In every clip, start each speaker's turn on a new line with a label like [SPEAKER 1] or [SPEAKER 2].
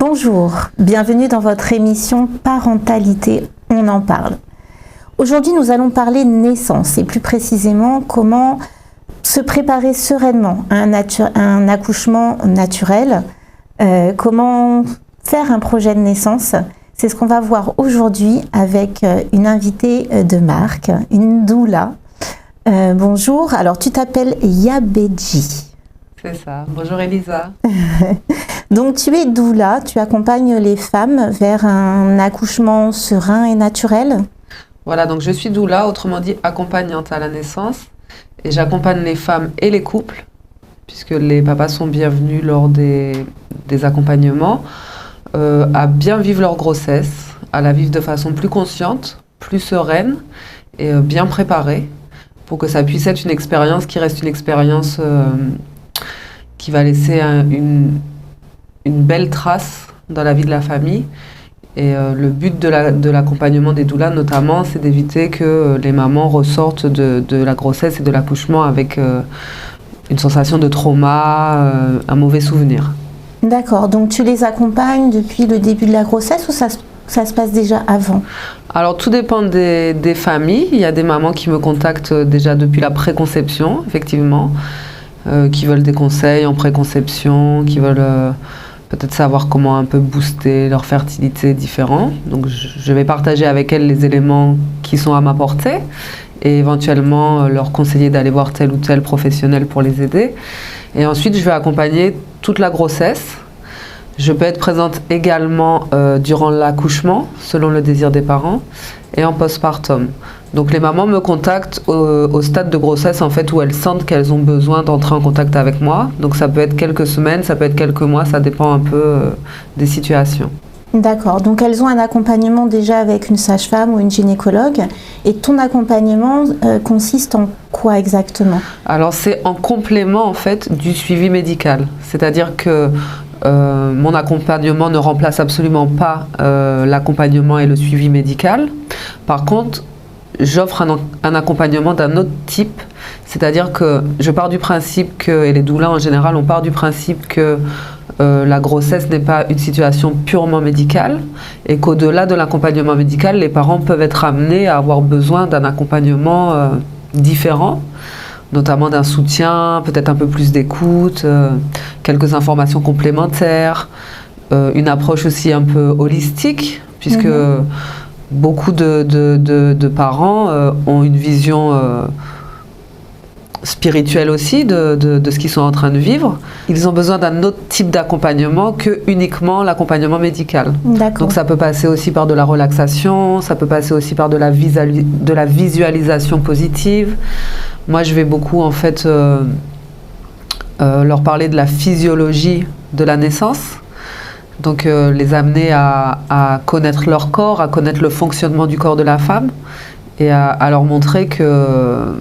[SPEAKER 1] Bonjour, bienvenue dans votre émission Parentalité, on en parle. Aujourd'hui, nous allons parler de naissance et plus précisément comment se préparer sereinement à un accouchement naturel, comment faire un projet de naissance. C'est ce qu'on va voir aujourd'hui avec une invitée de marque, une doula. Bonjour, alors tu t'appelles Yabedji.
[SPEAKER 2] C'est ça. Bonjour Elisa.
[SPEAKER 1] Donc tu es doula, tu accompagnes les femmes vers un accouchement serein et naturel.
[SPEAKER 2] Voilà, donc je suis doula, autrement dit accompagnante à la naissance. Et j'accompagne les femmes et les couples, puisque les papas sont bienvenus lors des accompagnements, à bien vivre leur grossesse, à la vivre de façon plus consciente, plus sereine et bien préparée, pour que ça puisse être une expérience qui reste une expérience qui va laisser une belle trace dans la vie de la famille. Et le but de l'accompagnement des doulas, notamment, c'est d'éviter que les mamans ressortent de la grossesse et de l'accouchement avec une sensation de trauma, un mauvais souvenir.
[SPEAKER 1] D'accord, donc tu les accompagnes depuis le début de la grossesse ou ça se passe déjà avant?
[SPEAKER 2] Alors tout dépend des familles. Il y a des mamans qui me contactent déjà depuis la préconception, effectivement, qui veulent des conseils en préconception, qui veulent peut-être savoir comment un peu booster leur fertilité différente. Donc je vais partager avec elles les éléments qui sont à ma portée et éventuellement leur conseiller d'aller voir tel ou tel professionnel pour les aider. Et ensuite, je vais accompagner toute la grossesse. Je peux être présente également durant l'accouchement, selon le désir des parents, et en postpartum. Donc les mamans me contactent au stade de grossesse en fait où elles sentent qu'elles ont besoin d'entrer en contact avec moi. Donc ça peut être quelques semaines, ça peut être quelques mois, ça dépend un peu des situations.
[SPEAKER 1] D'accord, donc elles ont un accompagnement déjà avec une sage-femme ou une gynécologue. Et ton accompagnement consiste en quoi exactement?
[SPEAKER 2] Alors c'est en complément en fait du suivi médical. C'est-à-dire que mon accompagnement ne remplace absolument pas l'accompagnement et le suivi médical. Par contre, j'offre un accompagnement d'un autre type, c'est-à-dire que je pars du principe que, et les doulas en général, on part du principe que la grossesse n'est pas une situation purement médicale et qu'au-delà de l'accompagnement médical, les parents peuvent être amenés à avoir besoin d'un accompagnement différent, notamment d'un soutien, peut-être un peu plus d'écoute, quelques informations complémentaires, une approche aussi un peu holistique, puisque beaucoup de parents ont une vision spirituelle aussi de ce qu'ils sont en train de vivre. Ils ont besoin d'un autre type d'accompagnement que uniquement l'accompagnement médical. Donc ça peut passer aussi par de la relaxation, ça peut passer aussi par de la visualisation positive. Moi, je vais beaucoup en fait leur parler de la physiologie de la naissance. Donc les amener à connaître leur corps, à connaître le fonctionnement du corps de la femme et à leur montrer que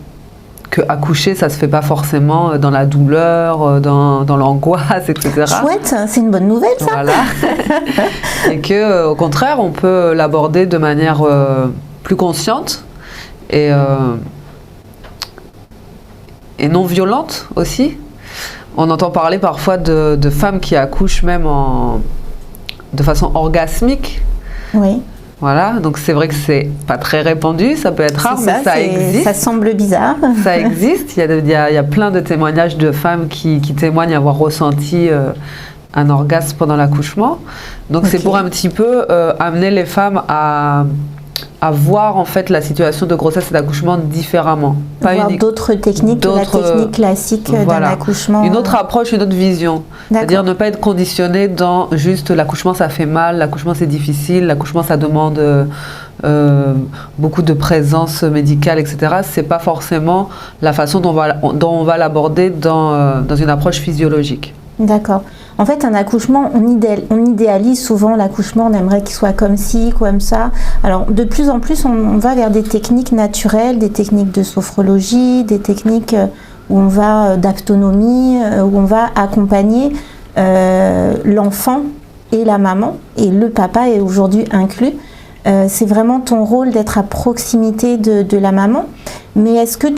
[SPEAKER 2] accoucher, ça se fait pas forcément dans la douleur, dans l'angoisse, etc.
[SPEAKER 1] Chouette, c'est une bonne nouvelle ça.
[SPEAKER 2] Voilà. Et que au contraire, on peut l'aborder de manière plus consciente et non violente aussi. On entend parler parfois de femmes qui accouchent même de façon orgasmique.
[SPEAKER 1] Oui.
[SPEAKER 2] Voilà, donc c'est vrai que c'est pas très répandu, ça peut être rare, mais ça existe.
[SPEAKER 1] Ça semble bizarre.
[SPEAKER 2] Ça existe, il y a plein de témoignages de femmes qui témoignent avoir ressenti un orgasme pendant l'accouchement. Donc c'est pour un petit peu amener les femmes à voir en fait la situation de grossesse et d'accouchement différemment.
[SPEAKER 1] Voir d'autres techniques que la technique classique d'un accouchement.
[SPEAKER 2] Une autre approche, une autre vision. C'est-à-dire ne pas être conditionné dans juste l'accouchement ça fait mal, l'accouchement c'est difficile, l'accouchement ça demande beaucoup de présence médicale, etc. C'est pas forcément la façon dont on va l'aborder dans une approche physiologique.
[SPEAKER 1] D'accord. En fait, un accouchement, on idéalise souvent l'accouchement, on aimerait qu'il soit comme ci, comme ça. Alors, de plus en plus, on va vers des techniques naturelles, des techniques de sophrologie, des techniques où on va d'autonomie, où on va accompagner l'enfant et la maman, et le papa est aujourd'hui inclus. C'est vraiment ton rôle d'être à proximité de la maman. Mais est-ce que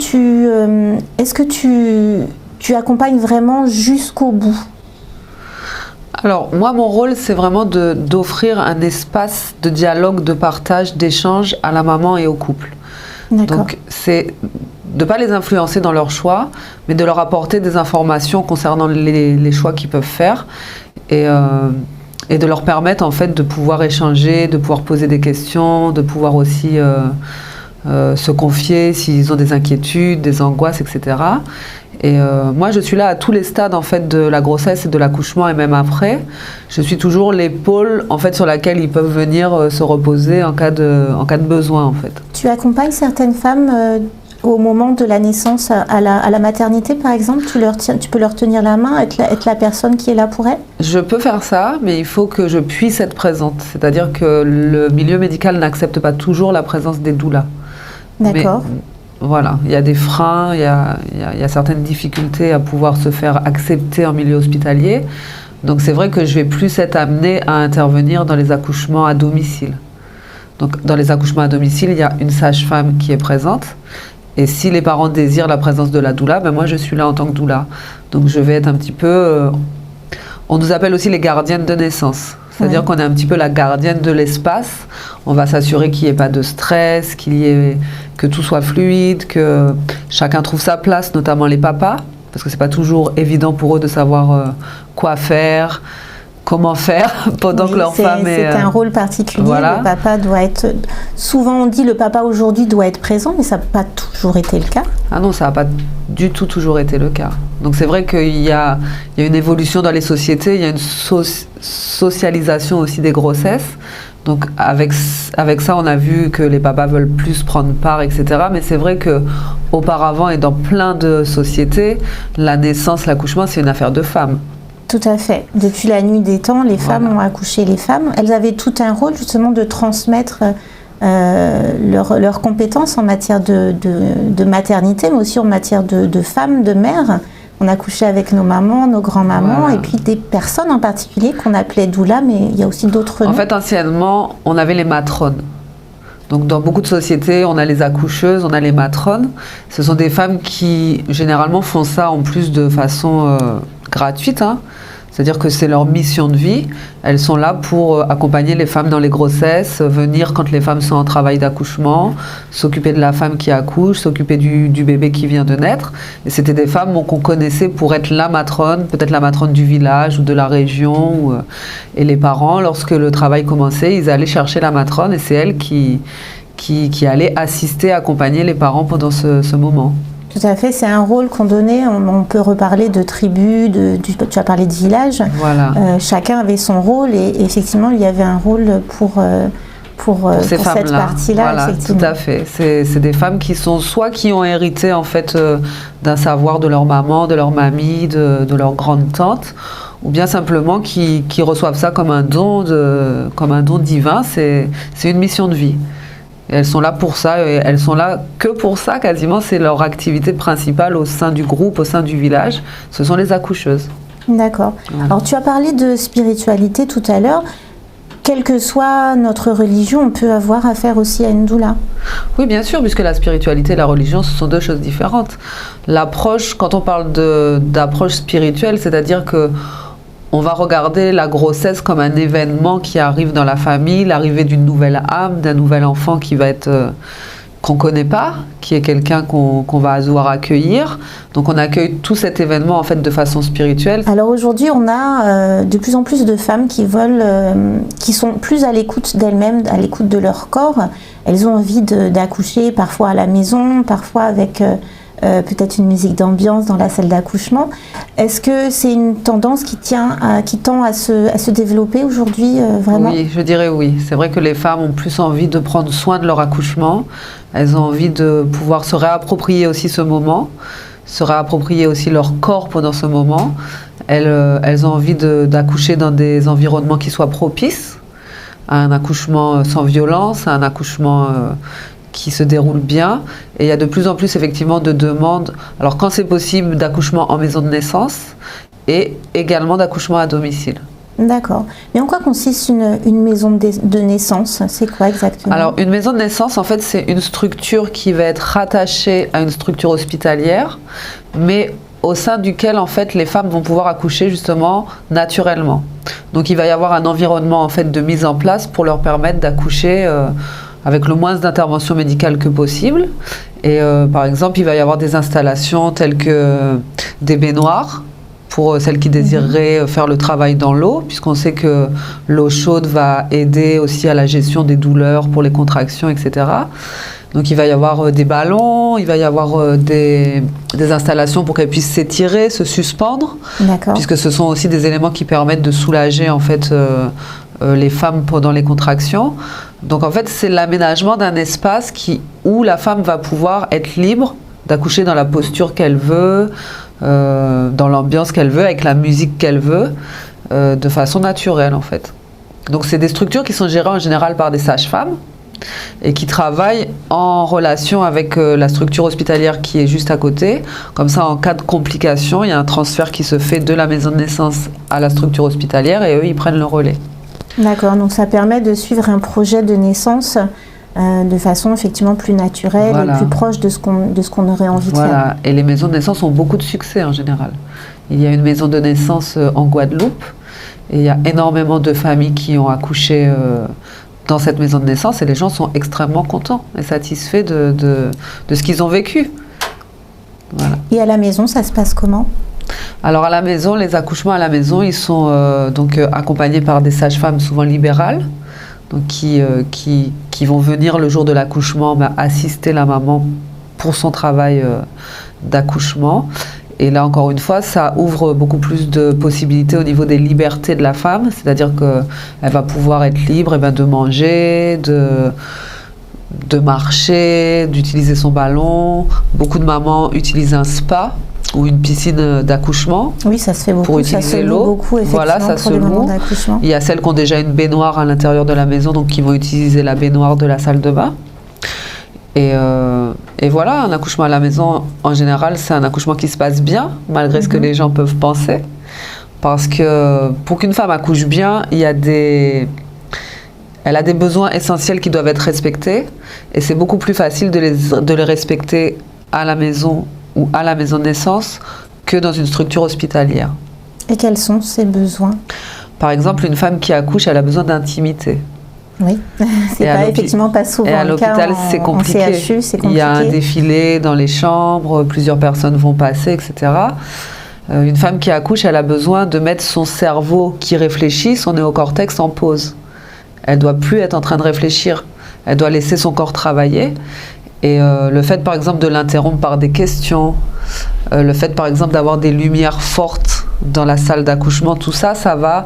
[SPEAKER 1] tu accompagnes vraiment jusqu'au bout?
[SPEAKER 2] Alors, moi, mon rôle, c'est vraiment d'offrir un espace de dialogue, de partage, d'échange à la maman et au couple. Donc, c'est de ne pas les influencer dans leurs choix, mais de leur apporter des informations concernant les choix qu'ils peuvent faire et de leur permettre, en fait, de pouvoir échanger, de pouvoir poser des questions, de pouvoir aussi se confier s'ils ont des inquiétudes, des angoisses, etc. Et moi, je suis là à tous les stades en fait de la grossesse et de l'accouchement et même après. Je suis toujours l'épaule en fait sur laquelle ils peuvent venir se reposer en cas de besoin en fait.
[SPEAKER 1] Tu accompagnes certaines femmes au moment de la naissance à la maternité par exemple. Tu peux leur tenir la main, être la personne qui est là pour elles?
[SPEAKER 2] Je peux faire ça, mais il faut que je puisse être présente. C'est-à-dire que le milieu médical n'accepte pas toujours la présence des doulas.
[SPEAKER 1] D'accord.
[SPEAKER 2] Voilà, il y a des freins, il y a certaines difficultés à pouvoir se faire accepter en milieu hospitalier. Donc c'est vrai que je vais plus être amenée à intervenir dans les accouchements à domicile. Donc dans les accouchements à domicile, il y a une sage-femme qui est présente. Et si les parents désirent la présence de la doula, ben moi je suis là en tant que doula. Donc je vais être un petit peu... on nous appelle aussi les gardiennes de naissance. C'est-à-dire qu'on est un petit peu la gardienne de l'espace. On va s'assurer qu'il n'y ait pas de stress, que tout soit fluide, que chacun trouve sa place, notamment les papas, parce que c'est pas toujours évident pour eux de savoir quoi faire, comment faire pendant que leur femme est...
[SPEAKER 1] C'est un rôle particulier.
[SPEAKER 2] Voilà.
[SPEAKER 1] Le papa doit être... Souvent on dit le papa aujourd'hui doit être présent, mais ça n'a pas toujours été le cas.
[SPEAKER 2] Ah non, ça n'a pas du tout toujours été le cas. Donc c'est vrai qu'il y a une évolution dans les sociétés, il y a une socialisation aussi des grossesses. Donc avec ça, on a vu que les papas veulent plus prendre part, etc. Mais c'est vrai qu'auparavant et dans plein de sociétés, la naissance, l'accouchement, c'est une affaire de femmes.
[SPEAKER 1] Tout à fait. Depuis la nuit des temps, les femmes ont accouché les femmes. Elles avaient tout un rôle justement de transmettre leurs compétences en matière de maternité, mais aussi en matière de femmes, de mères. On accouchait avec nos mamans, nos grands-mamans, et puis des personnes en particulier qu'on appelait doula, mais il y a aussi d'autres noms.
[SPEAKER 2] En fait, anciennement, on avait les matrones. Donc dans beaucoup de sociétés, on a les accoucheuses, on a les matrones. Ce sont des femmes qui, généralement, font ça en plus de façon gratuite, hein. C'est-à-dire que c'est leur mission de vie. Elles sont là pour accompagner les femmes dans les grossesses, venir quand les femmes sont en travail d'accouchement, s'occuper de la femme qui accouche, s'occuper du bébé qui vient de naître. Et c'était des femmes qu'on connaissait pour être la matrone, peut-être la matrone du village ou de la région. Et les parents, lorsque le travail commençait, ils allaient chercher la matrone et c'est elle qui allait assister, accompagner les parents pendant ce moment.
[SPEAKER 1] Tout à fait, c'est un rôle qu'on donnait, on peut reparler de tribus, tu as parlé de village,
[SPEAKER 2] voilà.
[SPEAKER 1] Chacun avait son rôle et effectivement il y avait un rôle pour
[SPEAKER 2] cette
[SPEAKER 1] partie-là.
[SPEAKER 2] Voilà, tout à fait. C'est des femmes qui ont hérité en fait d'un savoir de leur maman, de leur mamie, de leur grande tante, ou bien simplement qui reçoivent ça comme un don divin, c'est une mission de vie. Et elles sont là pour ça, et elles sont là que pour ça quasiment, c'est leur activité principale au sein du groupe, au sein du village, ce sont les accoucheuses.
[SPEAKER 1] D'accord. Ouais. Alors tu as parlé de spiritualité tout à l'heure, quelle que soit notre religion, on peut avoir affaire aussi à une doula.
[SPEAKER 2] Oui bien sûr, puisque la spiritualité et la religion ce sont deux choses différentes. L'approche, quand on parle d'approche spirituelle, c'est-à-dire que on va regarder la grossesse comme un événement qui arrive dans la famille, l'arrivée d'une nouvelle âme, d'un nouvel enfant qui va être qu'on ne connaît pas, qui est quelqu'un qu'on va devoir accueillir. Donc on accueille tout cet événement en fait de façon spirituelle.
[SPEAKER 1] Alors aujourd'hui, on a de plus en plus de femmes qui sont plus à l'écoute d'elles-mêmes, à l'écoute de leur corps. Elles ont envie d'accoucher, parfois à la maison, parfois avec peut-être une musique d'ambiance dans la salle d'accouchement. Est-ce que c'est une tendance qui tend à se développer aujourd'hui vraiment?
[SPEAKER 2] Oui, je dirais oui. C'est vrai que les femmes ont plus envie de prendre soin de leur accouchement. Elles ont envie de pouvoir se réapproprier aussi ce moment, se réapproprier aussi leur corps pendant ce moment. Elles ont envie d'accoucher dans des environnements qui soient propices à un accouchement sans violence, à un accouchement qui se déroule bien, et il y a de plus en plus effectivement de demandes, alors quand c'est possible, d'accouchement en maison de naissance et également d'accouchement à domicile.
[SPEAKER 1] D'accord. Mais en quoi consiste une maison de naissance? C'est quoi exactement?
[SPEAKER 2] Alors une maison de naissance en fait c'est une structure qui va être rattachée à une structure hospitalière, mais au sein duquel en fait les femmes vont pouvoir accoucher justement naturellement. Donc il va y avoir un environnement en fait de mise en place pour leur permettre d'accoucher avec le moins d'intervention médicale que possible. Et par exemple, il va y avoir des installations telles que des baignoires pour celles qui désireraient faire le travail dans l'eau, puisqu'on sait que l'eau chaude va aider aussi à la gestion des douleurs pour les contractions, etc. Donc il va y avoir des ballons, il va y avoir des installations pour qu'elles puissent s'étirer, se suspendre, puisque ce sont aussi des éléments qui permettent de soulager en fait les femmes pendant les contractions. Donc en fait c'est l'aménagement d'un espace où la femme va pouvoir être libre d'accoucher dans la posture qu'elle veut, dans l'ambiance qu'elle veut, avec la musique qu'elle veut, de façon naturelle en fait. Donc c'est des structures qui sont gérées en général par des sages-femmes et qui travaillent en relation avec la structure hospitalière qui est juste à côté. Comme ça, en cas de complication, il y a un transfert qui se fait de la maison de naissance à la structure hospitalière et eux, ils prennent le relais. D'accord, donc ça permet de suivre un projet de naissance de façon effectivement plus naturelle et plus proche de ce qu'on aurait envie de faire. Et les maisons de naissance ont beaucoup de succès en général. Il y a une maison de naissance en Guadeloupe et il y a énormément de familles qui ont accouché dans cette maison de naissance et les gens sont extrêmement contents et satisfaits de ce qu'ils ont vécu. Voilà. Et à la maison, ça se passe comment ? Alors à la maison, les accouchements à la maison, ils sont accompagnés par des sages-femmes souvent libérales, donc qui vont venir le jour de l'accouchement assister la maman pour son travail d'accouchement. Et là, encore une fois, ça ouvre beaucoup plus de possibilités au niveau des libertés de la femme, c'est-à-dire qu'elle va pouvoir être libre de manger, de marcher, d'utiliser son ballon. Beaucoup de mamans utilisent un spa ou une piscine d'accouchement. Oui, ça se fait beaucoup. Pour utiliser l'eau. Voilà, ça se loue. Il y a celles qui ont déjà une baignoire à l'intérieur de la maison, donc qui vont utiliser la baignoire de la salle de bain. Et voilà, un accouchement à la maison, en général, c'est un accouchement qui se passe bien, malgré ce que les gens peuvent penser. Parce que pour qu'une femme accouche bien, elle a des besoins essentiels qui doivent être respectés. Et c'est beaucoup plus facile de les respecter à la maison ou à la maison de naissance que dans une structure hospitalière. Et quels sont ces besoins ? Par exemple, une femme qui accouche, elle a besoin d'intimité. Oui, c'est effectivement pas souvent. Et à l'hôpital, c'est compliqué. En CHU, c'est compliqué. Il y a un défilé dans les chambres, plusieurs personnes vont passer, etc. Une femme qui accouche, elle a besoin de mettre son cerveau qui réfléchit, son néocortex en pause. Elle ne doit plus être en train de réfléchir. Elle doit laisser son corps travailler. Et le fait, par exemple, de l'interrompre par des questions, le fait, par exemple, d'avoir des lumières fortes dans la salle d'accouchement, tout ça, ça va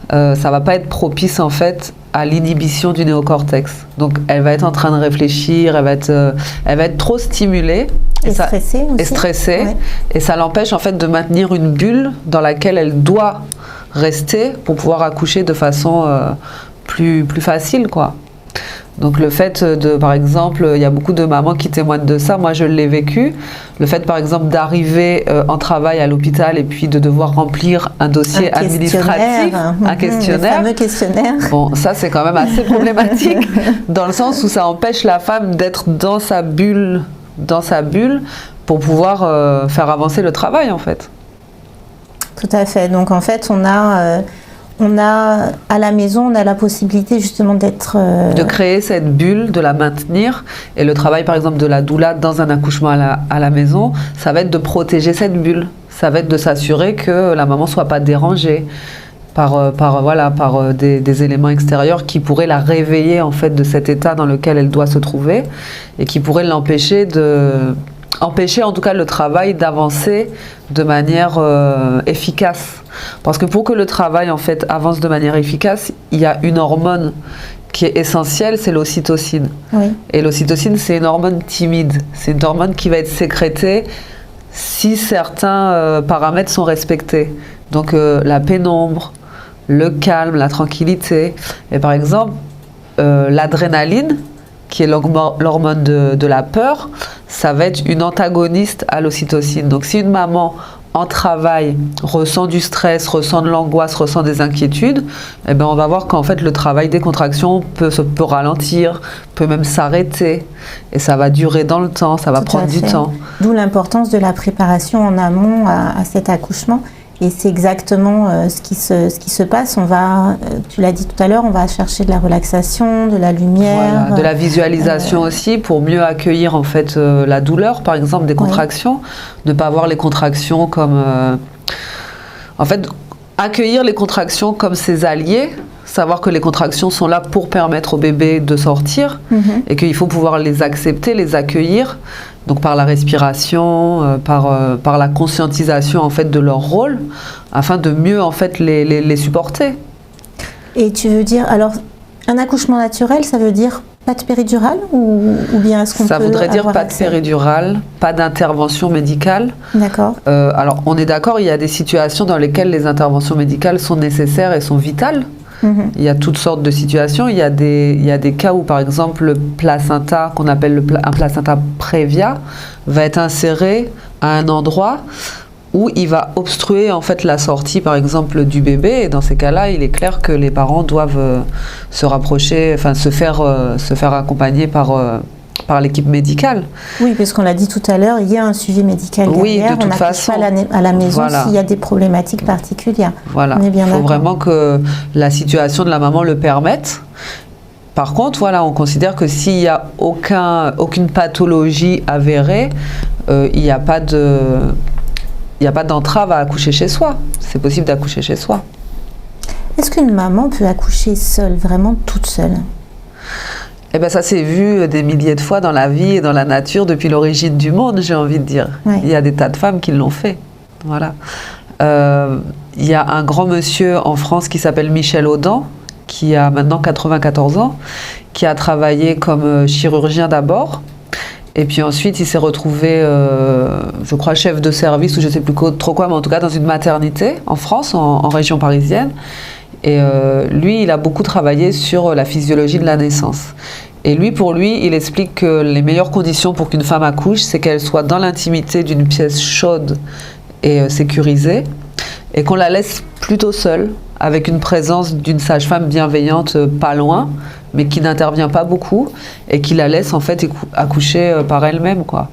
[SPEAKER 2] pas être propice, en fait, à l'inhibition du néocortex. Donc elle va être en train de réfléchir, elle va être trop stimulée et stressée aussi. Et stressée, ouais. Et ça l'empêche en fait de maintenir une bulle dans laquelle elle doit rester pour pouvoir accoucher de façon plus facile, quoi. Donc le fait par exemple, il y a beaucoup de mamans qui témoignent de ça, moi je l'ai vécu, le fait par exemple d'arriver en travail à l'hôpital et puis de devoir remplir un dossier administratif, un questionnaire. Le fameux questionnaire. Bon, ça c'est quand même assez problématique, dans le sens où ça empêche la femme d'être dans sa bulle pour pouvoir faire avancer le travail en fait. Tout à fait, donc en fait on a à la maison, on a la possibilité justement de créer cette bulle, de la maintenir. Et le travail par exemple de la doula dans un accouchement à la maison, ça va être de protéger cette bulle. Ça va être de s'assurer que la maman ne soit pas dérangée par des éléments extérieurs qui pourraient la réveiller en fait de cet état dans lequel elle doit se trouver et qui pourraient l'empêcher empêcher en tout cas le travail d'avancer de manière efficace. Parce que pour que le travail en fait avance de manière efficace, il y a une hormone qui est essentielle, c'est l'ocytocine. Oui. Et l'ocytocine, c'est une hormone timide. C'est une hormone qui va être sécrétée si certains paramètres sont respectés. Donc la pénombre, le calme, la tranquillité. Et par exemple, l'adrénaline, qui est l'hormone de la peur, ça va être une antagoniste à l'ocytocine. Donc si une maman en travail ressent du stress, ressent de l'angoisse, ressent des inquiétudes, eh ben on va voir qu'en fait le travail des contractions peut ralentir, peut même s'arrêter, et ça va durer dans le temps, ça va prendre du temps.
[SPEAKER 1] D'où l'importance de la préparation en amont à cet accouchement. Et c'est exactement ce qui se passe. On va, tu l'as dit tout à l'heure, on va chercher de la relaxation, de la lumière.
[SPEAKER 2] Voilà, de la visualisation aussi, pour mieux accueillir en fait la douleur, par exemple, des contractions. Ne pas voir les contractions comme... En fait, accueillir les contractions comme ses alliés, savoir que les contractions sont là pour permettre au bébé de sortir, et qu'il faut pouvoir les accepter, les accueillir, donc par la respiration, par la conscientisation en fait de leur rôle, afin de mieux en fait les supporter. Et tu veux dire, alors un accouchement naturel, ça veut dire pas de péridurale ou bien est-ce qu'on peut Ça voudrait dire pas
[SPEAKER 1] accès?
[SPEAKER 2] de péridurale, pas d'intervention médicale.
[SPEAKER 1] D'accord.
[SPEAKER 2] Alors on est d'accord, il y a des situations dans lesquelles les interventions médicales sont nécessaires et sont vitales. Il y a toutes sortes de situations. Il y a des cas où, par exemple, le placenta, qu'on appelle un placenta prévia, va être inséré à un endroit où il va obstruer en fait la sortie, par exemple, du bébé. Et dans ces cas-là, il est clair que les parents doivent se rapprocher, enfin se faire accompagner par l'équipe médicale.
[SPEAKER 1] Oui, puisqu'on l'a dit tout à l'heure, il y a un suivi médical derrière.
[SPEAKER 2] Oui, de toute façon.
[SPEAKER 1] On n'accouche pas à la maison s'il y a des problématiques particulières.
[SPEAKER 2] Voilà, il faut vraiment que la situation de la maman le permette. Par contre, voilà, on considère que s'il n'y a aucune pathologie avérée, il n'y a pas d'entrave à accoucher chez soi. C'est possible d'accoucher chez soi.
[SPEAKER 1] Est-ce qu'une maman peut accoucher seule, vraiment toute seule ?
[SPEAKER 2] Eh bien, ça s'est vu des milliers de fois dans la vie et dans la nature depuis l'origine du monde, j'ai envie de dire. Oui. Il y a des tas de femmes qui l'ont fait. Voilà. Il y a un grand monsieur en France qui s'appelle Michel Audin, qui a maintenant 94 ans, qui a travaillé comme chirurgien d'abord. Et puis ensuite, il s'est retrouvé, je crois, chef de service, ou je ne sais plus trop quoi, mais en tout cas dans une maternité en France, en région parisienne. Et lui, il a beaucoup travaillé sur la physiologie de la naissance. Et pour lui, il explique que les meilleures conditions pour qu'une femme accouche, c'est qu'elle soit dans l'intimité d'une pièce chaude et sécurisée, et qu'on la laisse plutôt seule, avec une présence d'une sage-femme bienveillante pas loin, mais qui n'intervient pas beaucoup, et qui la laisse en fait accoucher par elle-même, quoi.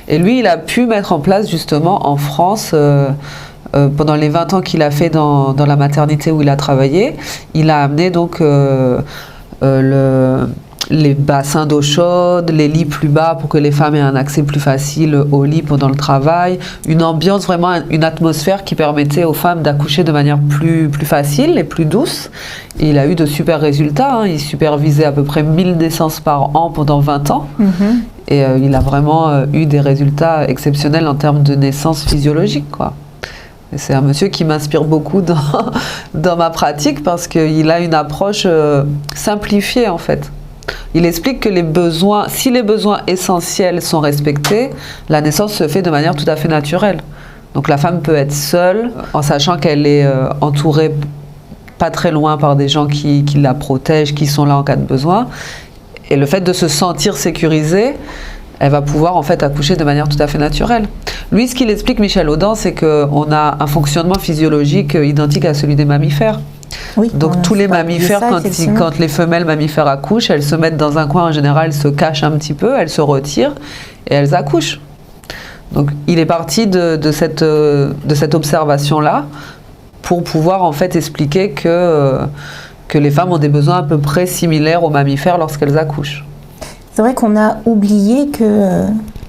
[SPEAKER 2] Et lui, il a pu mettre en place justement en France... pendant les 20 ans qu'il a fait dans la maternité où il a travaillé, il a amené donc les bassins d'eau chaude, les lits plus bas pour que les femmes aient un accès plus facile au lit pendant le travail, une ambiance, vraiment une atmosphère qui permettait aux femmes d'accoucher de manière plus facile et plus douce. Et il a eu de super résultats, hein. Il supervisait à peu près 1000 naissances par an pendant 20 ans. Et il a vraiment eu des résultats exceptionnels en termes de naissance physiologique, quoi. Et c'est un monsieur qui m'inspire beaucoup dans ma pratique parce qu'il a une approche simplifiée en fait. Il explique que si les besoins essentiels sont respectés, la naissance se fait de manière tout à fait naturelle. Donc la femme peut être seule en sachant qu'elle est entourée pas très loin par des gens qui la protègent, qui sont là en cas de besoin. Et le fait de se sentir sécurisée, elle va pouvoir en fait accoucher de manière tout à fait naturelle. Lui, ce qu'il explique, Michel Audin, c'est qu'on a un fonctionnement physiologique identique à celui des mammifères. Oui, donc tous les mammifères, quand les femelles mammifères accouchent, elles se mettent dans un coin, en général, elles se cachent un petit peu, elles se retirent et elles accouchent. Donc il est parti de cette observation-là pour pouvoir en fait expliquer que les femmes ont des besoins à peu près similaires aux mammifères lorsqu'elles accouchent.
[SPEAKER 1] C'est vrai qu'on a oublié que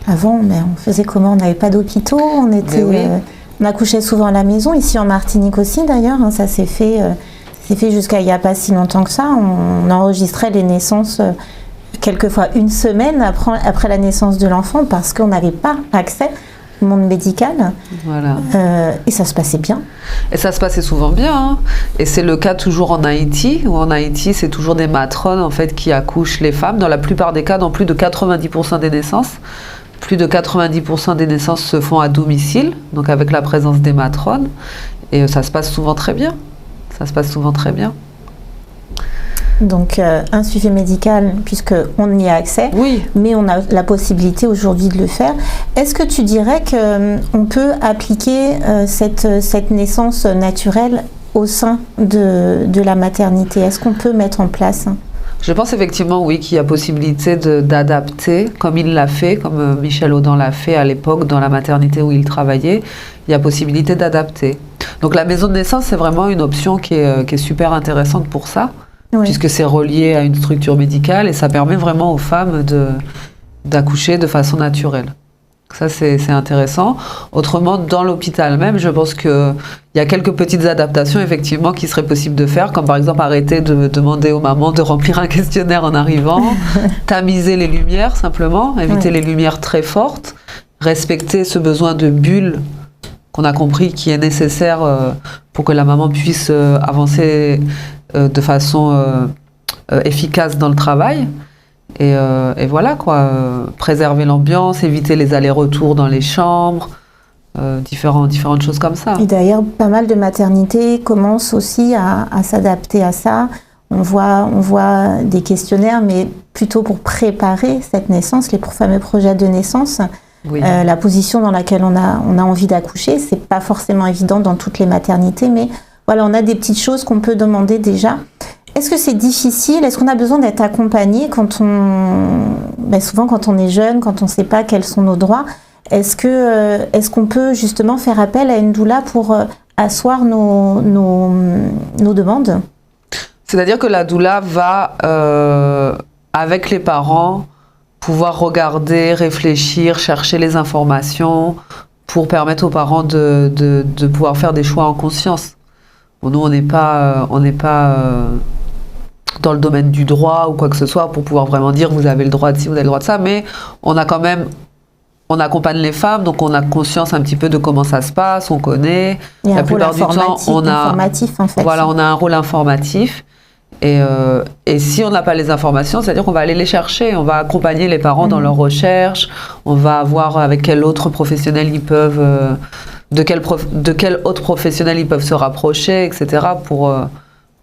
[SPEAKER 1] avant, on faisait comment? On n'avait pas d'hôpitaux, on accouchait souvent à la maison, ici en Martinique aussi d'ailleurs, hein, ça s'est fait jusqu'à il n'y a pas si longtemps que ça. On enregistrait les naissances quelquefois une semaine après la naissance de l'enfant parce qu'on n'avait pas accès au monde médical.
[SPEAKER 2] Voilà.
[SPEAKER 1] Et ça se passait bien.
[SPEAKER 2] Et ça se passait souvent bien, hein. Et c'est le cas toujours en Haïti, où en Haïti, c'est toujours des matrones en fait, qui accouchent les femmes. Dans la plupart des cas, dans plus de 90% des naissances, plus de 90% des naissances se font à domicile, donc avec la présence des matrones. Et ça se passe souvent très bien. Ça se passe souvent très bien.
[SPEAKER 1] Donc un suivi médical, puisqu'on y a accès,
[SPEAKER 2] Oui.
[SPEAKER 1] mais on a la possibilité aujourd'hui de le faire. Est-ce que tu dirais qu'on peut appliquer cette naissance naturelle au sein de la maternité? Est-ce qu'on peut mettre en place?
[SPEAKER 2] Je pense effectivement, oui, qu'il y a possibilité d'adapter, comme il l'a fait, comme Michel Audin l'a fait à l'époque dans la maternité où il travaillait, il y a possibilité d'adapter. Donc la maison de naissance, c'est vraiment une option qui est super intéressante pour ça, oui. Puisque c'est relié à une structure médicale et ça permet vraiment aux femmes d'accoucher de façon naturelle. Ça, c'est intéressant. Autrement, dans l'hôpital même, je pense qu'il y a quelques petites adaptations, effectivement, qui seraient possibles de faire, comme par exemple arrêter de demander aux mamans de remplir un questionnaire en arrivant, tamiser les lumières, simplement, éviter les lumières très fortes, respecter ce besoin de bulle qu'on a compris qui est nécessaire pour que la maman puisse avancer de façon efficace dans le travail. Et voilà quoi, préserver l'ambiance, éviter les allers-retours dans les chambres, différentes choses comme ça.
[SPEAKER 1] Et d'ailleurs, pas mal de maternités commencent aussi à s'adapter à ça. On voit des questionnaires, mais plutôt pour préparer cette naissance, les fameux projets de naissance. Oui. La position dans laquelle on a envie d'accoucher, c'est pas forcément évident dans toutes les maternités, mais voilà, on a des petites choses qu'on peut demander déjà. Est-ce que c'est difficile? Est-ce qu'on a besoin d'être accompagné souvent quand on est jeune, quand on ne sait pas quels sont nos droits? Est-ce qu'on peut justement faire appel à une doula pour asseoir nos demandes?
[SPEAKER 2] C'est-à-dire que la doula va, avec les parents, pouvoir regarder, réfléchir, chercher les informations pour permettre aux parents de pouvoir faire des choix en conscience. Bon, nous, on n'est pas dans le domaine du droit ou quoi que ce soit pour pouvoir vraiment dire vous avez le droit de ci, vous avez le droit de ça, mais on accompagne les femmes, donc on a conscience un petit peu de comment ça se passe, on connaît.
[SPEAKER 1] La plupart du temps, on a
[SPEAKER 2] un rôle informatif. Et si on n'a pas les informations, c'est-à-dire qu'on va aller les chercher, on va accompagner les parents dans leurs recherches, on va voir avec quel autre professionnel ils peuvent, de quel autre professionnel ils peuvent se rapprocher, etc. pour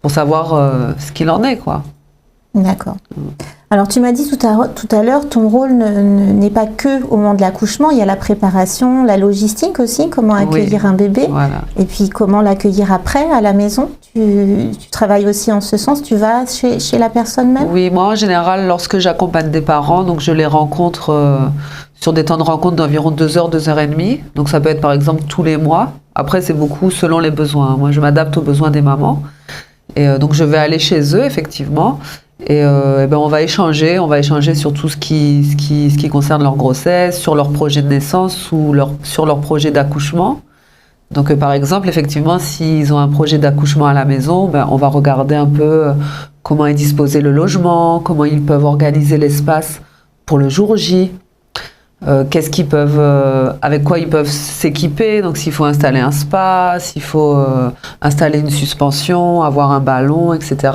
[SPEAKER 2] savoir ce qu'il en est, quoi.
[SPEAKER 1] D'accord. Alors tu m'as dit tout à l'heure, ton rôle n'est pas que au moment de l'accouchement, il y a la préparation, la logistique aussi, comment accueillir un bébé,
[SPEAKER 2] voilà.
[SPEAKER 1] Et puis comment l'accueillir après à la maison. Tu travailles aussi en ce sens, tu vas chez la personne même?
[SPEAKER 2] Oui, moi en général, lorsque j'accompagne des parents, donc je les rencontre sur des temps de rencontre d'environ 2 heures, 2 heures et demie. Donc ça peut être par exemple tous les mois. Après c'est beaucoup selon les besoins. Moi je m'adapte aux besoins des mamans. Et donc je vais aller chez eux effectivement. Et on va échanger sur tout ce qui concerne leur grossesse, sur leur projet de naissance ou sur leur projet d'accouchement. Donc par exemple, effectivement, s'ils ont un projet d'accouchement à la maison, on va regarder un peu comment est disposé le logement, comment ils peuvent organiser l'espace pour le jour J, avec quoi ils peuvent s'équiper, donc s'il faut installer un spa, s'il faut installer une suspension, avoir un ballon, etc.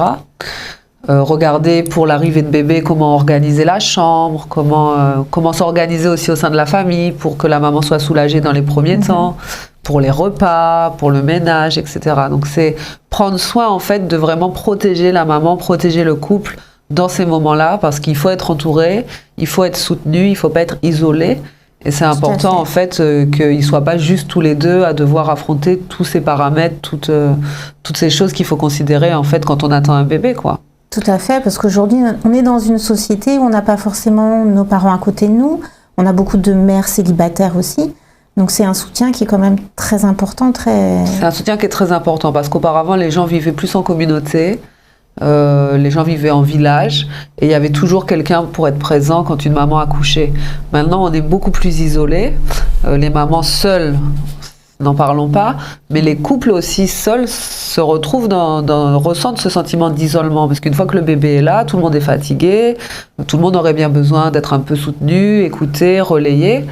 [SPEAKER 2] Regarder pour l'arrivée de bébé comment organiser la chambre, comment s'organiser aussi au sein de la famille pour que la maman soit soulagée dans les premiers temps, pour les repas, pour le ménage, etc. Donc c'est prendre soin en fait de vraiment protéger la maman, protéger le couple dans ces moments-là, parce qu'il faut être entouré, il faut être soutenu, il ne faut pas être isolé. Et c'est important en fait qu'ils ne soient pas juste tous les deux à devoir affronter tous ces paramètres, toutes ces choses qu'il faut considérer en fait quand on attend un bébé, quoi.
[SPEAKER 1] Tout à fait, parce qu'aujourd'hui, on est dans une société où on n'a pas forcément nos parents à côté de nous. On a beaucoup de mères célibataires aussi. Donc c'est un soutien qui est quand même très important.
[SPEAKER 2] C'est un soutien qui est très important, parce qu'auparavant, les gens vivaient plus en communauté. Les gens vivaient en village et il y avait toujours quelqu'un pour être présent quand une maman accouchait. Maintenant, on est beaucoup plus isolés. Les mamans seules, n'en parlons pas, mais les couples aussi seuls se retrouvent ressentent ce sentiment d'isolement, parce qu'une fois que le bébé est là, tout le monde est fatigué, tout le monde aurait bien besoin d'être un peu soutenu, écouté, relayé.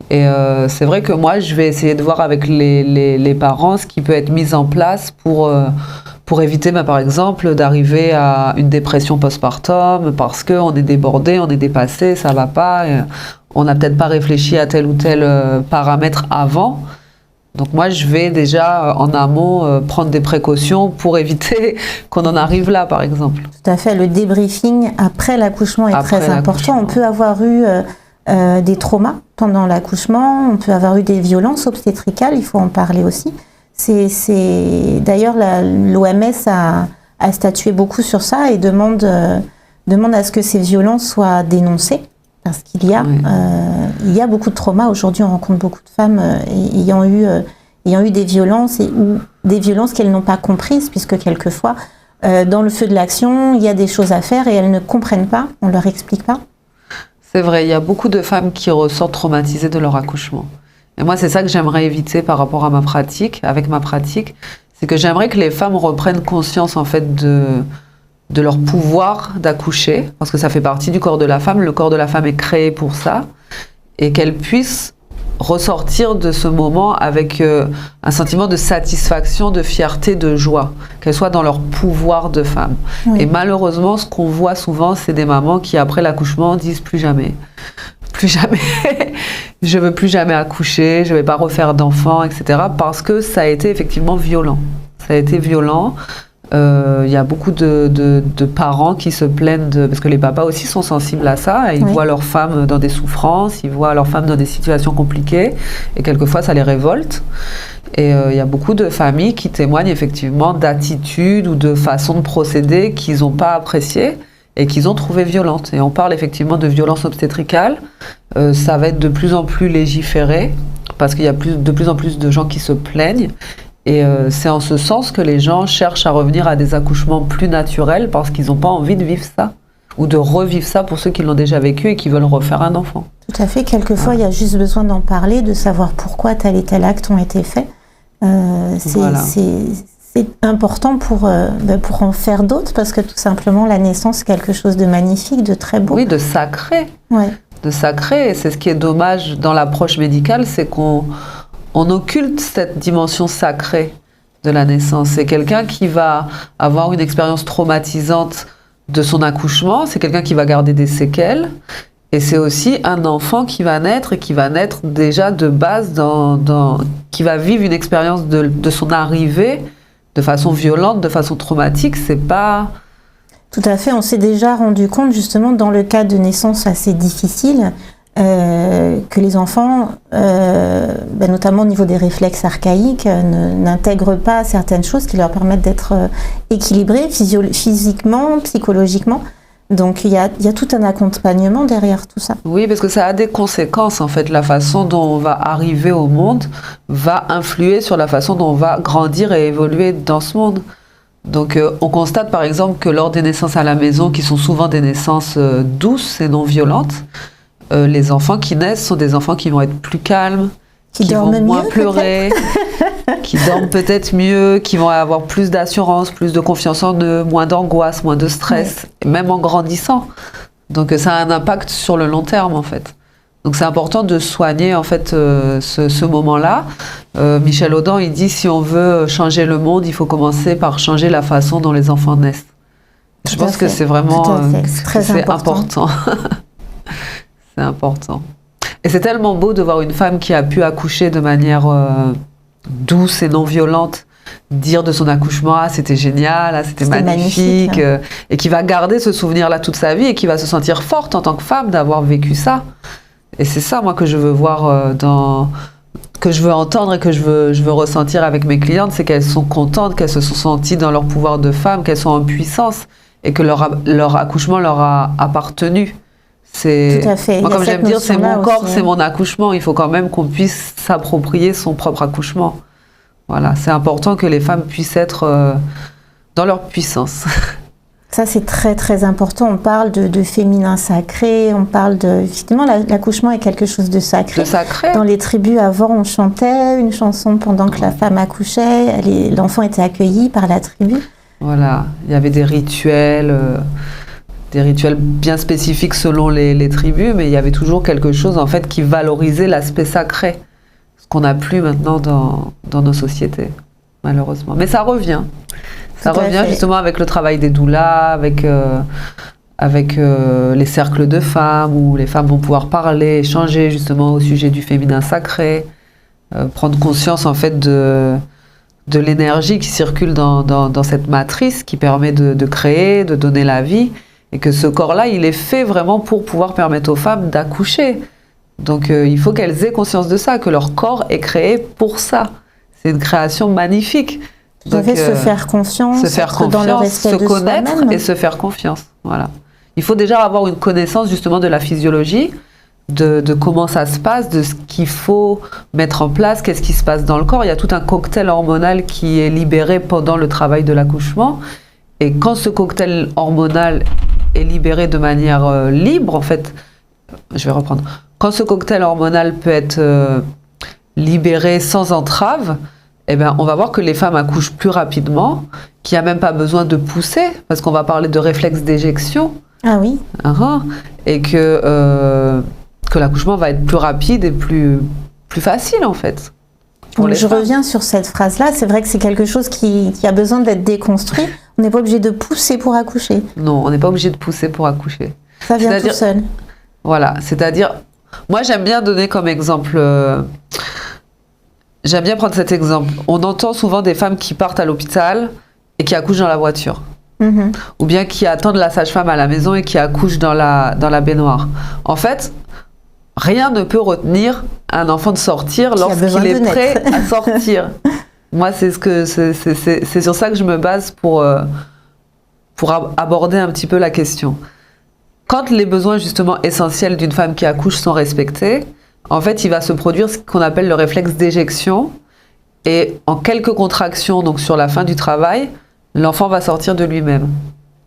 [SPEAKER 2] Et c'est vrai que moi, je vais essayer de voir avec les parents ce qui peut être mis en place pour éviter, par exemple, d'arriver à une dépression postpartum, parce qu'on est débordé, on est dépassé, ça va pas, on n'a peut-être pas réfléchi à tel ou tel paramètre avant. Donc moi, je vais déjà en amont prendre des précautions pour éviter qu'on en arrive là, par exemple.
[SPEAKER 1] Tout à fait. Le débriefing après l'accouchement est très important. On peut avoir eu des traumas pendant l'accouchement, on peut avoir eu des violences obstétricales, il faut en parler aussi. D'ailleurs, l'OMS a statué beaucoup sur ça et demande à ce que ces violences soient dénoncées. Parce qu'il y a beaucoup de traumas. Aujourd'hui, on rencontre beaucoup de femmes ayant eu des violences ou des violences qu'elles n'ont pas comprises, puisque quelquefois, dans le feu de l'action, il y a des choses à faire et elles ne comprennent pas, on ne leur explique pas.
[SPEAKER 2] C'est vrai, il y a beaucoup de femmes qui ressortent traumatisées de leur accouchement. Et moi, c'est ça que j'aimerais éviter par rapport à ma pratique, c'est que j'aimerais que les femmes reprennent conscience en fait de leur pouvoir d'accoucher, parce que ça fait partie du corps de la femme. Le corps de la femme est créé pour ça, et qu'elles puissent ressortir de ce moment avec un sentiment de satisfaction, de fierté, de joie, qu'elles soient dans leur pouvoir de femme. Oui. Et malheureusement, ce qu'on voit souvent, c'est des mamans qui, après l'accouchement, disent plus jamais, je veux plus jamais accoucher, je vais pas refaire d'enfants, etc. Parce que ça a été effectivement violent. Ça a été violent. Y a beaucoup de parents qui se plaignent parce que les papas aussi sont sensibles à ça, et ils voient leurs femmes dans des souffrances, ils voient leurs femmes dans des situations compliquées, et quelquefois ça les révolte. Et il y a beaucoup de familles qui témoignent effectivement d'attitudes ou de façons de procéder qu'ils n'ont pas appréciées et qu'ils ont trouvées violentes. Et on parle effectivement de violence obstétricale, ça va être de plus en plus légiféré, parce qu'il y a de plus en plus de gens qui se plaignent. Et c'est en ce sens que les gens cherchent à revenir à des accouchements plus naturels, parce qu'ils n'ont pas envie de vivre ça, ou de revivre ça pour ceux qui l'ont déjà vécu et qui veulent refaire un enfant.
[SPEAKER 1] Tout à fait. Quelquefois, il y a juste besoin d'en parler, de savoir pourquoi tel et tel acte ont été faits. C'est important pour en faire d'autres, parce que tout simplement, la naissance, c'est quelque chose de magnifique, de très beau.
[SPEAKER 2] Oui, de sacré.
[SPEAKER 1] Ouais.
[SPEAKER 2] De sacré. Et c'est ce qui est dommage dans l'approche médicale, c'est qu'on occulte cette dimension sacrée de la naissance. C'est quelqu'un qui va avoir une expérience traumatisante de son accouchement, c'est quelqu'un qui va garder des séquelles, et c'est aussi un enfant qui va naître, et qui va naître déjà de base, qui va vivre une expérience de son arrivée de façon violente, de façon traumatique. C'est pas...
[SPEAKER 1] Tout à fait, on s'est déjà rendu compte justement dans le cas de naissance assez difficile, que les enfants, notamment au niveau des réflexes archaïques, n'intègrent pas certaines choses qui leur permettent d'être équilibrés physiquement, psychologiquement. Donc il y a tout un accompagnement derrière tout ça.
[SPEAKER 2] Oui, parce que ça a des conséquences en fait. La façon dont on va arriver au monde va influer sur la façon dont on va grandir et évoluer dans ce monde. Donc on constate par exemple que lors des naissances à la maison, qui sont souvent des naissances douces et non violentes, les enfants qui naissent sont des enfants qui vont être plus calmes, qui vont moins pleurer, qui dorment peut-être mieux, qui vont avoir plus d'assurance, plus de confiance en eux, moins d'angoisse, moins de stress, même en grandissant. Donc ça a un impact sur le long terme en fait. Donc c'est important de soigner en fait ce moment-là. Michel Audin, il dit si on veut changer le monde, il faut commencer par changer la façon dont les enfants naissent. Je pense que c'est vraiment c'est important. C'est important. Et c'est tellement beau de voir une femme qui a pu accoucher de manière douce et non violente, dire de son accouchement, ah, c'était génial, ah, c'était magnifique, et qui va garder ce souvenir-là toute sa vie, et qui va se sentir forte en tant que femme d'avoir vécu ça. Et c'est ça, moi, que je veux voir que je veux entendre et que je veux ressentir avec mes clientes, c'est qu'elles sont contentes, qu'elles se sont senties dans leur pouvoir de femme, qu'elles sont en puissance, et que leur accouchement leur a appartenu.
[SPEAKER 1] Tout à fait.
[SPEAKER 2] Moi, comme j'aime dire, c'est mon corps, c'est mon accouchement. Il faut quand même qu'on puisse s'approprier son propre accouchement. Voilà, c'est important que les femmes puissent être dans leur puissance.
[SPEAKER 1] Ça, c'est très, très important. On parle de féminin sacré, on parle de... Effectivement, l'accouchement est quelque chose de sacré.
[SPEAKER 2] De sacré.
[SPEAKER 1] Dans les tribus, avant, on chantait une chanson pendant que la femme accouchait. L'enfant était accueilli par la tribu.
[SPEAKER 2] Voilà, il y avait des rituels bien spécifiques selon les tribus, mais il y avait toujours quelque chose en fait qui valorisait l'aspect sacré, ce qu'on n'a plus maintenant dans nos sociétés, malheureusement. Mais ça revient. Ça revient justement avec le travail des doulas, avec les cercles de femmes, où les femmes vont pouvoir parler, échanger justement au sujet du féminin sacré. prendre conscience en fait de l'énergie qui circule dans cette matrice qui permet de créer, de donner la vie, et que ce corps-là, il est fait vraiment pour pouvoir permettre aux femmes d'accoucher. Donc il faut qu'elles aient conscience de ça, que leur corps est créé pour ça. C'est une création magnifique.
[SPEAKER 1] Donc, se faire confiance, dans le respect
[SPEAKER 2] se
[SPEAKER 1] de
[SPEAKER 2] connaître
[SPEAKER 1] soi-même.
[SPEAKER 2] Et se faire confiance. Voilà. Il faut déjà avoir une connaissance justement de la physiologie, de comment ça se passe, de ce qu'il faut mettre en place, qu'est-ce qui se passe dans le corps. Il y a tout un cocktail hormonal qui est libéré pendant le travail de l'accouchement. Et quand ce cocktail hormonal est libéré de manière libre, en fait, je vais reprendre. Quand ce cocktail hormonal peut être libéré sans entrave, eh ben, on va voir que les femmes accouchent plus rapidement, qu'il n'y a même pas besoin de pousser, parce qu'on va parler de réflexe d'éjection.
[SPEAKER 1] Ah oui.
[SPEAKER 2] Et que l'accouchement va être plus rapide et plus facile, en fait.
[SPEAKER 1] Donc, je reviens sur cette phrase-là. C'est vrai que c'est quelque chose qui a besoin d'être déconstruit. On n'est pas obligé de pousser pour accoucher.
[SPEAKER 2] Non, on n'est pas obligé de pousser pour accoucher.
[SPEAKER 1] Ça vient tout seul.
[SPEAKER 2] Voilà, c'est-à-dire... Moi, j'aime bien donner comme exemple... J'aime bien prendre cet exemple. On entend souvent des femmes qui partent à l'hôpital et qui accouchent dans la voiture. Ou bien qui attendent la sage-femme à la maison et qui accouchent dans la baignoire. En fait... Rien ne peut retenir un enfant de sortir lorsqu'il est prêt à sortir. Moi, c'est sur ça que je me base pour aborder un petit peu la question. Quand les besoins justement essentiels d'une femme qui accouche sont respectés, en fait, il va se produire ce qu'on appelle le réflexe d'éjection. Et en quelques contractions, donc sur la fin du travail, l'enfant va sortir de lui-même.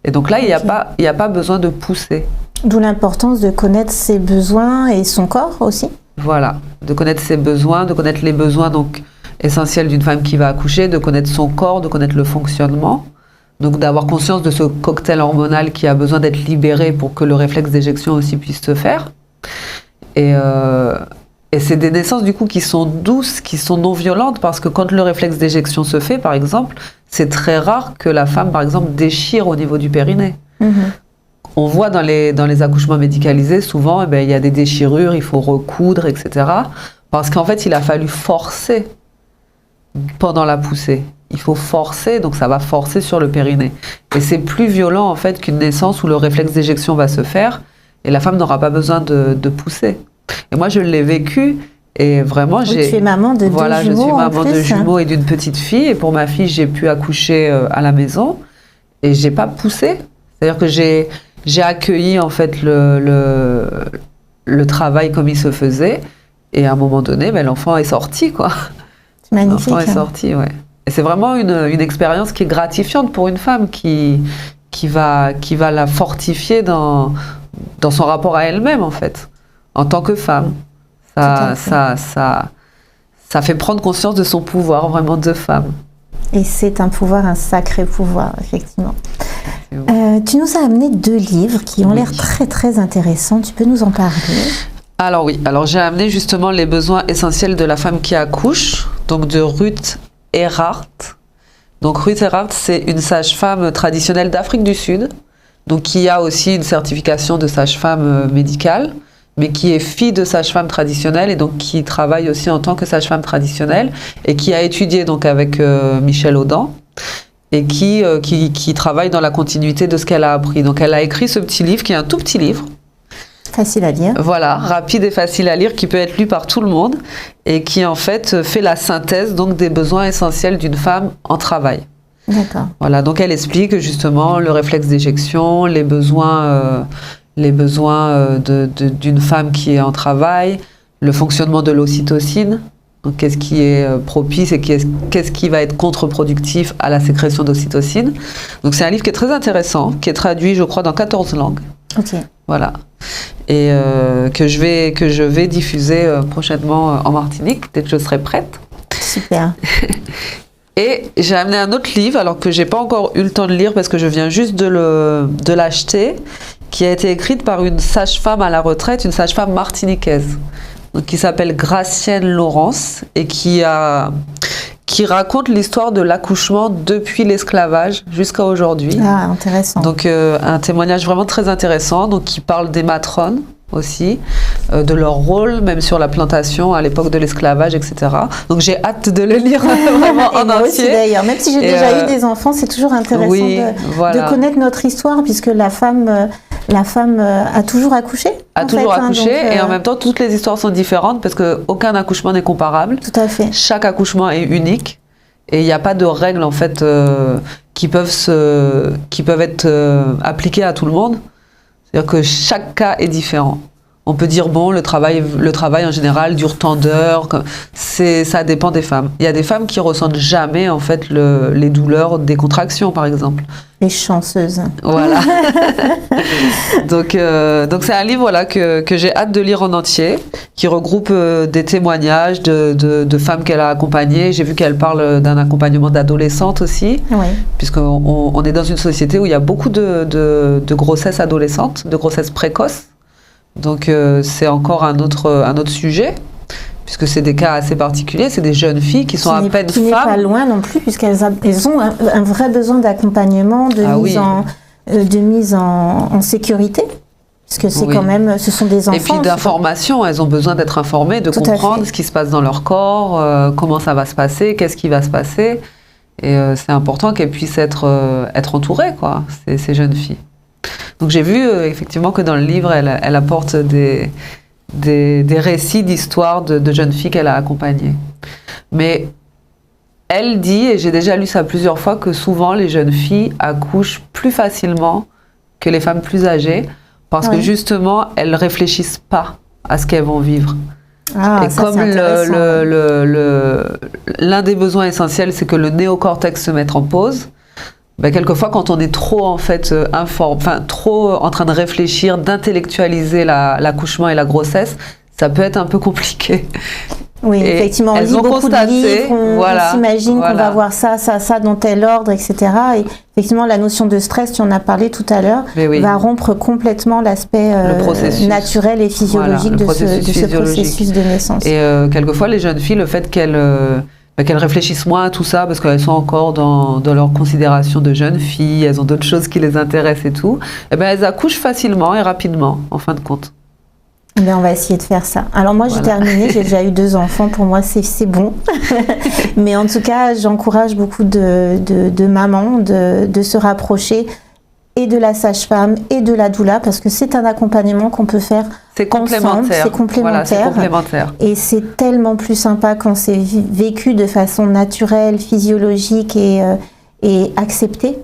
[SPEAKER 2] Et donc là, il n'y a pas besoin de pousser.
[SPEAKER 1] D'où l'importance de connaître ses besoins et son corps aussi.
[SPEAKER 2] Voilà, de connaître ses besoins, de connaître les besoins donc essentiels d'une femme qui va accoucher, de connaître son corps, de connaître le fonctionnement. Donc d'avoir conscience de ce cocktail hormonal qui a besoin d'être libéré pour que le réflexe d'éjection aussi puisse se faire. Et c'est des naissances du coup qui sont douces, qui sont non violentes, parce que quand le réflexe d'éjection se fait, par exemple, c'est très rare que la femme, par exemple, déchire au niveau du périnée. On voit dans les accouchements médicalisés, souvent, il y a des déchirures, il faut recoudre, etc. Parce qu'en fait, il a fallu forcer pendant la poussée. Il faut forcer, donc ça va forcer sur le périnée. Et c'est plus violent, en fait, qu'une naissance où le réflexe d'éjection va se faire et la femme n'aura pas besoin de pousser. Et moi, je l'ai vécu et vraiment,
[SPEAKER 1] tu es maman de deux jumeaux.
[SPEAKER 2] Voilà, je suis maman de jumeaux et d'une petite fille. Et pour ma fille, j'ai pu accoucher à la maison et j'ai pas poussé. C'est-à-dire que j'ai accueilli en fait le travail comme il se faisait, et à un moment donné, l'enfant est sorti, quoi.
[SPEAKER 1] C'est magnifique.
[SPEAKER 2] L'enfant est sorti, ouais. Et c'est vraiment une expérience qui est gratifiante pour une femme qui va la fortifier dans son rapport à elle-même, en fait, en tant que femme. Ça fait prendre conscience de son pouvoir, vraiment, de femme.
[SPEAKER 1] Et c'est un pouvoir, un sacré pouvoir, effectivement. Tu nous as amené 2 livres qui ont l'air très très intéressants. Tu peux nous en parler?
[SPEAKER 2] Alors oui, j'ai amené justement les besoins essentiels de la femme qui accouche, donc de Ruth Erhardt. Donc Ruth Erhardt, c'est une sage-femme traditionnelle d'Afrique du Sud, donc qui a aussi une certification de sage-femme médicale, mais qui est fille de sage-femme traditionnelle et donc qui travaille aussi en tant que sage-femme traditionnelle et qui a étudié donc avec Michel Audin et qui travaille dans la continuité de ce qu'elle a appris. Donc elle a écrit ce petit livre qui est un tout petit livre.
[SPEAKER 1] Facile à lire.
[SPEAKER 2] Voilà, rapide et facile à lire, qui peut être lu par tout le monde et qui en fait fait la synthèse donc des besoins essentiels d'une femme en travail.
[SPEAKER 1] D'accord.
[SPEAKER 2] Voilà, donc elle explique justement le réflexe d'éjection, les besoins d'une femme qui est en travail, le fonctionnement de l'ocytocine, donc qu'est-ce qui est propice et qu'est-ce qui va être contre-productif à la sécrétion d'ocytocine. Donc c'est un livre qui est très intéressant, qui est traduit je crois dans 14 langues.
[SPEAKER 1] Ok.
[SPEAKER 2] Voilà. Et que je vais diffuser prochainement en Martinique, peut-être que je serai prête.
[SPEAKER 1] Super.
[SPEAKER 2] Et j'ai amené un autre livre, alors que j'ai pas encore eu le temps de lire parce que je viens juste de l'acheter, qui a été écrite par une sage-femme à la retraite, une sage-femme martiniquaise, donc qui s'appelle Gracienne Laurence et qui raconte l'histoire de l'accouchement depuis l'esclavage jusqu'à aujourd'hui.
[SPEAKER 1] Ah, intéressant.
[SPEAKER 2] Donc un témoignage vraiment très intéressant, donc qui parle des matrones aussi, de leur rôle, même sur la plantation à l'époque de l'esclavage, etc. Donc j'ai hâte de le lire vraiment en
[SPEAKER 1] moi
[SPEAKER 2] entier.
[SPEAKER 1] Aussi, d'ailleurs, même si j'ai déjà eu des enfants, c'est toujours intéressant de connaître notre histoire, puisque la femme a toujours accouché.
[SPEAKER 2] Et en même temps, toutes les histoires sont différentes parce qu'aucun accouchement n'est comparable.
[SPEAKER 1] Tout à fait.
[SPEAKER 2] Chaque accouchement est unique et il n'y a pas de règles en fait qui peuvent être appliquées à tout le monde. C'est-à-dire que chaque cas est différent. On peut dire bon, le travail en général dure tant d'heures. Ça dépend des femmes. Il y a des femmes qui ressentent jamais en fait les douleurs des contractions, par exemple.
[SPEAKER 1] Les chanceuses.
[SPEAKER 2] Voilà. donc c'est un livre que j'ai hâte de lire en entier, qui regroupe des témoignages de femmes qu'elle a accompagnées. J'ai vu qu'elle parle d'un accompagnement d'adolescentes aussi, puisqu'on est dans une société où il y a beaucoup de grossesses adolescentes, de grossesses précoces. Donc c'est encore un autre sujet, puisque c'est des cas assez particuliers, c'est des jeunes filles qui sont à peine femmes.
[SPEAKER 1] Qui n'est pas loin non plus, puisqu'elles ont un vrai besoin d'accompagnement, de mise en sécurité, puisque c'est quand même, ce sont des enfants.
[SPEAKER 2] Et puis d'information, elles ont besoin d'être informées, de comprendre ce qui se passe dans leur corps, comment ça va se passer, qu'est-ce qui va se passer. Et c'est important qu'elles puissent être entourées, quoi, ces jeunes filles. Donc j'ai vu effectivement que dans le livre, elle apporte des récits d'histoires de jeunes filles qu'elle a accompagnées. Mais elle dit, et j'ai déjà lu ça plusieurs fois, que souvent les jeunes filles accouchent plus facilement que les femmes plus âgées, parce que justement, elles ne réfléchissent pas à ce qu'elles vont vivre. Et ça, comme l'un des besoins essentiels, c'est que le néocortex se mette en pause, quelquefois, quand on est trop en fait trop en train de réfléchir, d'intellectualiser l'accouchement et la grossesse, ça peut être un peu compliqué.
[SPEAKER 1] Oui, et effectivement, on lit beaucoup de livres, on s'imagine qu'on va voir ça dans tel ordre, etc. Et effectivement, la notion de stress, tu en as parlé tout à l'heure, va rompre complètement l'aspect naturel et physiologique de ce processus de naissance.
[SPEAKER 2] Et quelquefois, les jeunes filles, le fait qu'elles réfléchissent moins à tout ça parce qu'elles sont encore dans leur considération de jeunes filles, elles ont d'autres choses qui les intéressent et tout, elles accouchent facilement et rapidement, en fin de compte.
[SPEAKER 1] On va essayer de faire ça. Alors moi, j'ai terminé, j'ai déjà eu 2 enfants, pour moi c'est bon. Mais en tout cas, j'encourage beaucoup de mamans de se rapprocher et de la sage-femme et de la doula, parce que c'est un accompagnement qu'on peut faire ensemble, c'est complémentaire.
[SPEAKER 2] Voilà, c'est complémentaire.
[SPEAKER 1] Et c'est tellement plus sympa quand c'est vécu de façon naturelle, physiologique et accepté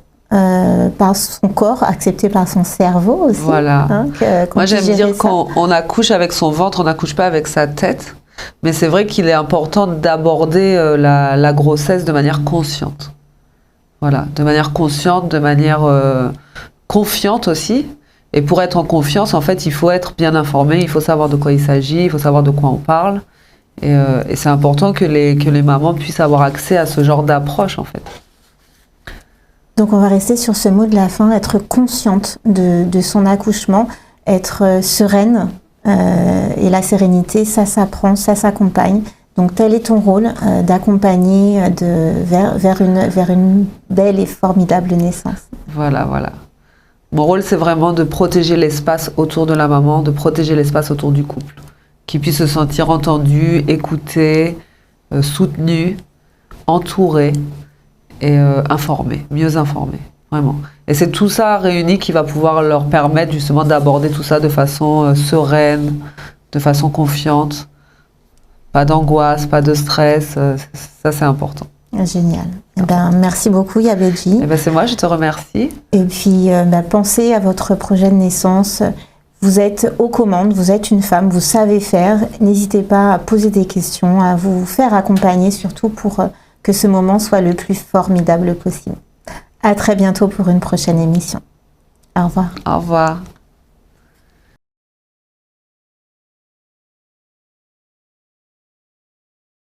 [SPEAKER 1] par son corps, accepté par son cerveau aussi.
[SPEAKER 2] Voilà. Moi j'aime dire qu'on accouche avec son ventre, on n'accouche pas avec sa tête. Mais c'est vrai qu'il est important d'aborder la grossesse de manière consciente. Voilà, de manière consciente, de manière confiante aussi. Et pour être en confiance, en fait, il faut être bien informé, il faut savoir de quoi il s'agit, il faut savoir de quoi on parle. Et c'est important que les mamans puissent avoir accès à ce genre d'approche, en fait.
[SPEAKER 1] Donc on va rester sur ce mot de la fin, être consciente de son accouchement, être sereine. Et la sérénité, ça s'apprend, ça s'accompagne. Donc tel est ton rôle, d'accompagner vers une belle et formidable naissance.
[SPEAKER 2] Voilà. Mon rôle, c'est vraiment de protéger l'espace autour de la maman, de protéger l'espace autour du couple, qu'il puisse se sentir entendu, écouté, soutenu, entouré et informé, mieux informé, vraiment. Et c'est tout ça réuni qui va pouvoir leur permettre justement d'aborder tout ça de façon sereine, de façon confiante. Pas d'angoisse, pas de stress, ça c'est important.
[SPEAKER 1] Génial. Merci beaucoup Yabedji.
[SPEAKER 2] C'est moi, je te remercie.
[SPEAKER 1] Et puis pensez à votre projet de naissance. Vous êtes aux commandes, vous êtes une femme, vous savez faire. N'hésitez pas à poser des questions, à vous faire accompagner surtout pour que ce moment soit le plus formidable possible. À très bientôt pour une prochaine émission. Au revoir.
[SPEAKER 2] Au revoir.